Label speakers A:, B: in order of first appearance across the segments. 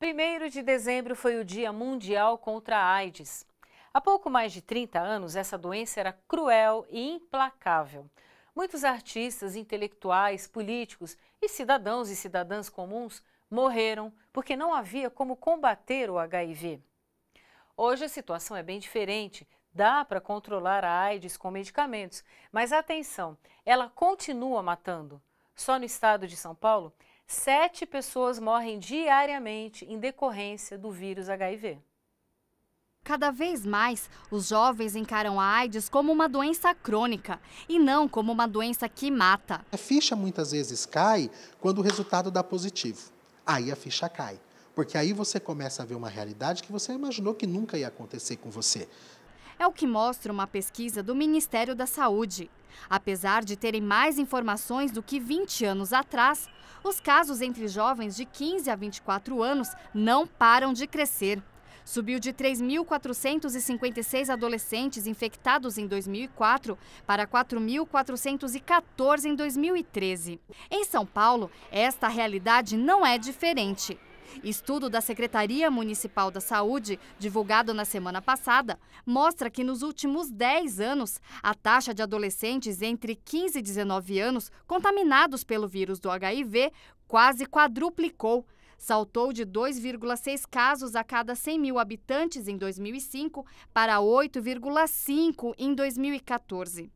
A: 1º de dezembro foi o Dia Mundial contra a AIDS. Há pouco mais de 30 anos, essa doença era cruel e implacável. Muitos artistas, intelectuais, políticos e cidadãs comuns morreram porque não havia como combater o HIV. Hoje a situação é bem diferente. Dá para controlar a AIDS com medicamentos, mas atenção, ela continua matando. Só no estado de São Paulo, 7 pessoas morrem diariamente em decorrência do vírus HIV.
B: Cada vez mais, os jovens encaram a AIDS como uma doença crônica e não como uma doença que mata.
C: A ficha muitas vezes cai quando o resultado dá positivo. Aí a ficha cai, porque aí você começa a ver uma realidade que você imaginou que nunca ia acontecer com você.
B: É o que mostra uma pesquisa do Ministério da Saúde. Apesar de terem mais informações do que 20 anos atrás, os casos entre jovens de 15 a 24 anos não param de crescer. Subiu de 3.456 adolescentes infectados em 2004 para 4.414 em 2013. Em São Paulo, esta realidade não é diferente. Estudo da Secretaria Municipal da Saúde, divulgado na semana passada, mostra que nos últimos 10 anos, a taxa de adolescentes entre 15 e 19 anos contaminados pelo vírus do HIV quase quadruplicou. Saltou de 2,6 casos a cada 100 mil habitantes em 2005 para 8,5 em 2014.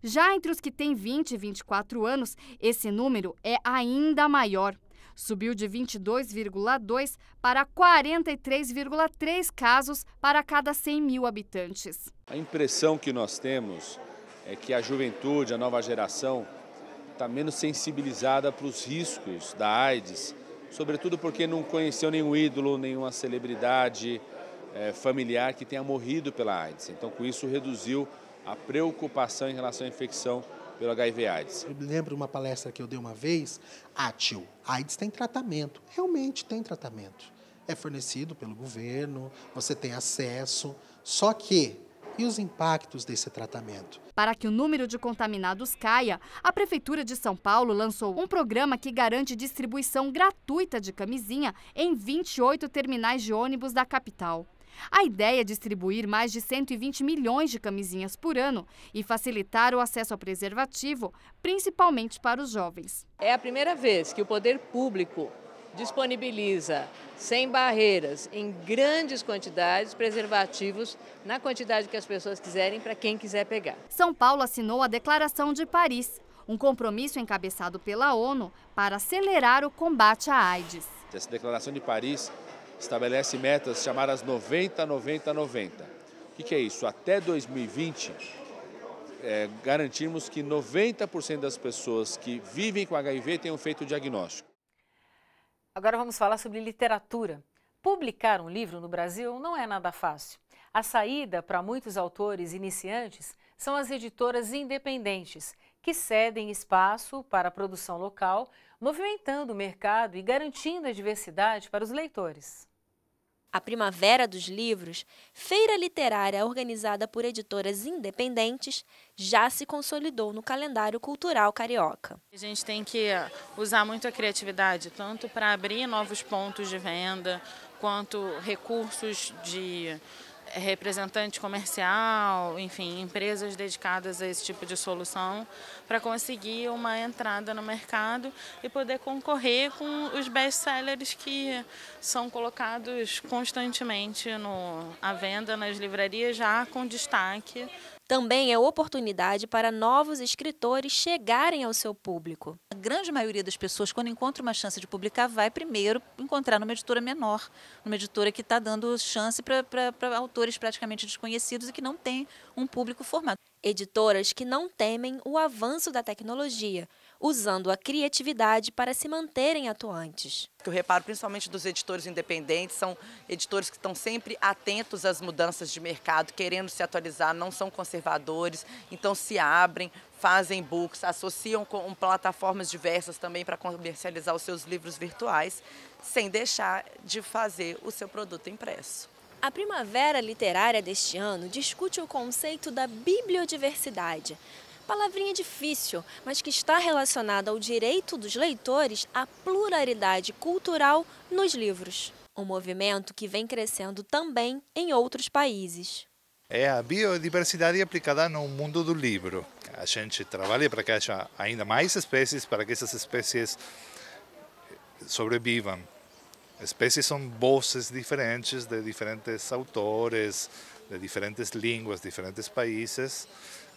B: Já entre os que têm 20 e 24 anos, esse número é ainda maior. Subiu de 22,2 para 43,3 casos para cada 100 mil habitantes.
D: A impressão que nós temos é que a juventude, a nova geração, está menos sensibilizada para os riscos da AIDS, sobretudo porque não conheceu nenhum ídolo, nenhuma celebridade familiar que tenha morrido pela AIDS. Então, com isso, reduziu a preocupação em relação à infecção pelo HIV/AIDS.
C: Eu lembro uma palestra que eu dei uma vez, tio, AIDS tem tratamento. Realmente tem tratamento. É fornecido pelo governo, você tem acesso, só que... E os impactos desse tratamento?
B: Para que o número de contaminados caia, a Prefeitura de São Paulo lançou um programa que garante distribuição gratuita de camisinha em 28 terminais de ônibus da capital. A ideia é distribuir mais de 120 milhões de camisinhas por ano e facilitar o acesso ao preservativo, principalmente para os jovens.
E: É a primeira vez que o poder público disponibiliza, sem barreiras, em grandes quantidades, preservativos, na quantidade que as pessoas quiserem, para quem quiser pegar.
B: São Paulo assinou a Declaração de Paris, um compromisso encabeçado pela ONU para acelerar o combate à AIDS.
D: Essa Declaração de Paris estabelece metas chamadas 90-90-90. O que é isso? Até 2020, garantimos que 90% das pessoas que vivem com HIV tenham feito o diagnóstico.
A: Agora vamos falar sobre literatura. Publicar um livro no Brasil não é nada fácil. A saída para muitos autores iniciantes são as editoras independentes, que cedem espaço para a produção local, movimentando o mercado e garantindo a diversidade para os leitores.
F: A Primavera dos Livros, feira literária organizada por editoras independentes, já se consolidou no calendário cultural carioca.
G: A gente tem que usar muito a criatividade, tanto para abrir novos pontos de venda, quanto recursos de representante comercial, enfim, empresas dedicadas a esse tipo de solução, para conseguir uma entrada no mercado e poder concorrer com os best-sellers que são colocados constantemente à venda nas livrarias, já com destaque.
F: Também é oportunidade para novos escritores chegarem ao seu público.
H: A grande maioria das pessoas, quando encontra uma chance de publicar, vai primeiro encontrar numa editora menor, numa editora que está dando chance para autores praticamente desconhecidos e que não tem um público formado.
F: Editoras que não temem o avanço da tecnologia, usando a criatividade para se manterem atuantes.
I: O que eu reparo principalmente dos editores independentes são editores que estão sempre atentos às mudanças de mercado, querendo se atualizar, não são conservadores, então se abrem, fazem books, associam com plataformas diversas também para comercializar os seus livros virtuais, sem deixar de fazer o seu produto impresso.
F: A Primavera Literária deste ano discute o conceito da bibliodiversidade. Palavrinha difícil, mas que está relacionada ao direito dos leitores à pluralidade cultural nos livros. um movimento que vem crescendo também em outros países.
J: É a biodiversidade aplicada no mundo do livro. A gente trabalha para que haja ainda mais espécies, para que essas espécies sobrevivam. Espécies são vozes diferentes de diferentes autores, de diferentes línguas, diferentes países,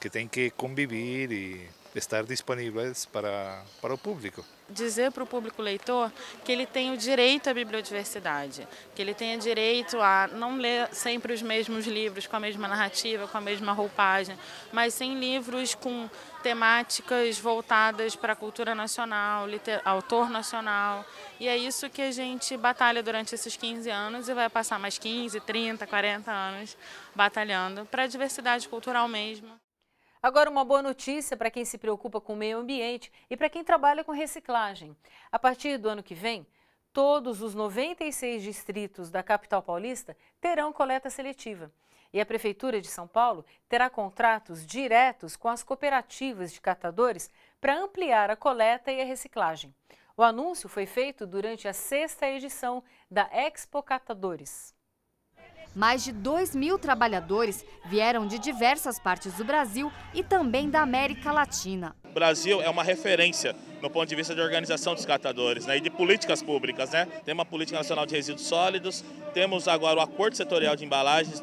J: que têm que conviver e estar disponíveis para o público.
G: Dizer para o público leitor que ele tem o direito à bibliodiversidade, que ele tem o direito a não ler sempre os mesmos livros com a mesma narrativa, com a mesma roupagem, mas sim livros com temáticas voltadas para a cultura nacional, autor nacional. E é isso que a gente batalha durante esses 15 anos e vai passar mais 15, 30, 40 anos batalhando para a diversidade cultural mesmo.
A: Agora, uma boa notícia para quem se preocupa com o meio ambiente e para quem trabalha com reciclagem. A partir do ano que vem, todos os 96 distritos da capital paulista terão coleta seletiva. E a Prefeitura de São Paulo terá contratos diretos com as cooperativas de catadores para ampliar a coleta e a reciclagem. O anúncio foi feito durante a 6ª edição da Expo Catadores.
B: Mais de 2.000 trabalhadores vieram de diversas partes do Brasil e também da América Latina.
K: O Brasil é uma referência no ponto de vista de organização dos catadores, né, e de políticas públicas. Tem uma política nacional de resíduos sólidos, temos agora o acordo setorial de embalagens,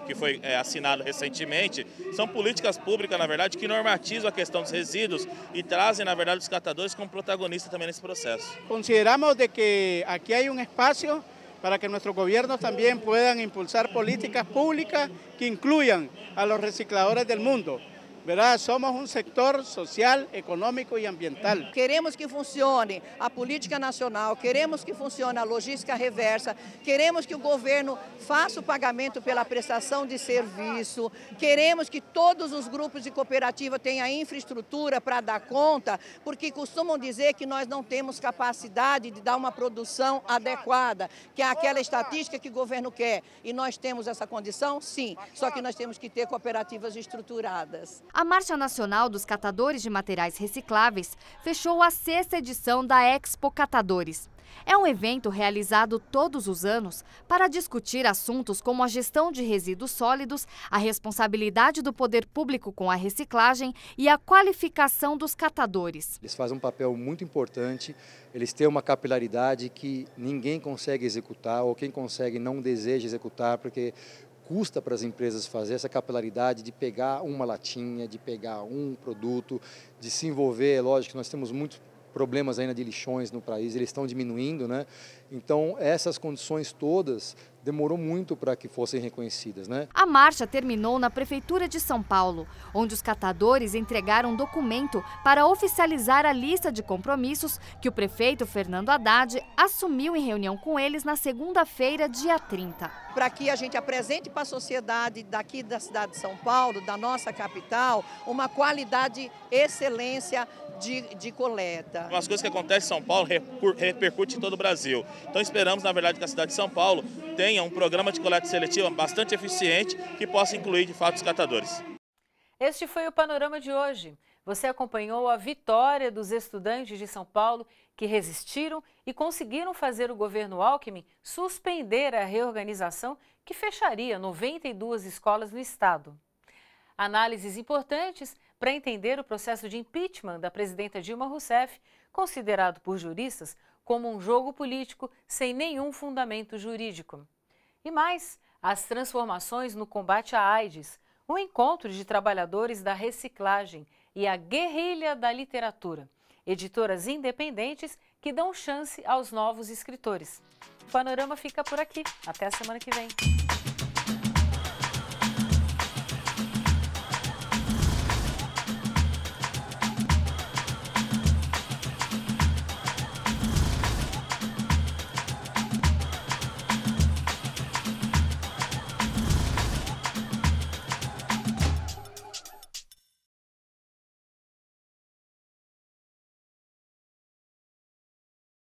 K: que foi assinado recentemente. São políticas públicas, na verdade, que normatizam a questão dos resíduos e trazem, na verdade, os catadores como protagonistas também nesse processo.
L: Consideramos de que aqui há um espaço para que nuestros gobiernos también puedan impulsar políticas públicas que incluyan a los recicladores del mundo. ¿Verdad? Somos um setor social, econômico e ambiental.
M: Queremos que funcione a política nacional, queremos que funcione a logística reversa, queremos que o governo faça o pagamento pela prestação de serviço, queremos que todos os grupos de cooperativa tenham infraestrutura para dar conta, porque costumam dizer que nós não temos capacidade de dar uma produção adequada, que é aquela estatística que o governo quer. E nós temos essa condição? Sim, só que nós temos que ter cooperativas estruturadas.
B: A Marcha Nacional dos Catadores de Materiais Recicláveis fechou a 6ª edição da Expo Catadores. É um evento realizado todos os anos para discutir assuntos como a gestão de resíduos sólidos, a responsabilidade do poder público com a reciclagem e a qualificação dos catadores.
N: Eles fazem um papel muito importante, eles têm uma capilaridade que ninguém consegue executar ou quem consegue não deseja executar, porque custa para as empresas fazer essa capilaridade de pegar uma latinha, de pegar um produto, de se envolver. É lógico que nós temos muitos problemas ainda de lixões no país, eles estão diminuindo, né? Então, essas condições todas demorou muito para que fossem reconhecidas, né?
B: A marcha terminou na Prefeitura de São Paulo, onde os catadores entregaram um documento para oficializar a lista de compromissos que o prefeito Fernando Haddad assumiu em reunião com eles na segunda-feira, dia 30.
M: Para que a gente apresente para a sociedade daqui da cidade de São Paulo, da nossa capital, uma qualidade, excelência de coleta.
K: As coisas que acontecem em São Paulo repercutem em todo o Brasil. Então esperamos, na verdade, que a cidade de São Paulo tenha um programa de coleta seletiva bastante eficiente que possa incluir, de fato, os catadores.
A: Este foi o Panorama de hoje. Você acompanhou a vitória dos estudantes de São Paulo que resistiram e conseguiram fazer o governo Alckmin suspender a reorganização que fecharia 92 escolas no estado. Análises importantes para entender o processo de impeachment da presidenta Dilma Rousseff, considerado por juristas como um jogo político sem nenhum fundamento jurídico. E mais, as transformações no combate à AIDS, o encontro de trabalhadores da reciclagem e a guerrilha da literatura, editoras independentes que dão chance aos novos escritores. O Panorama fica por aqui. Até a semana que vem.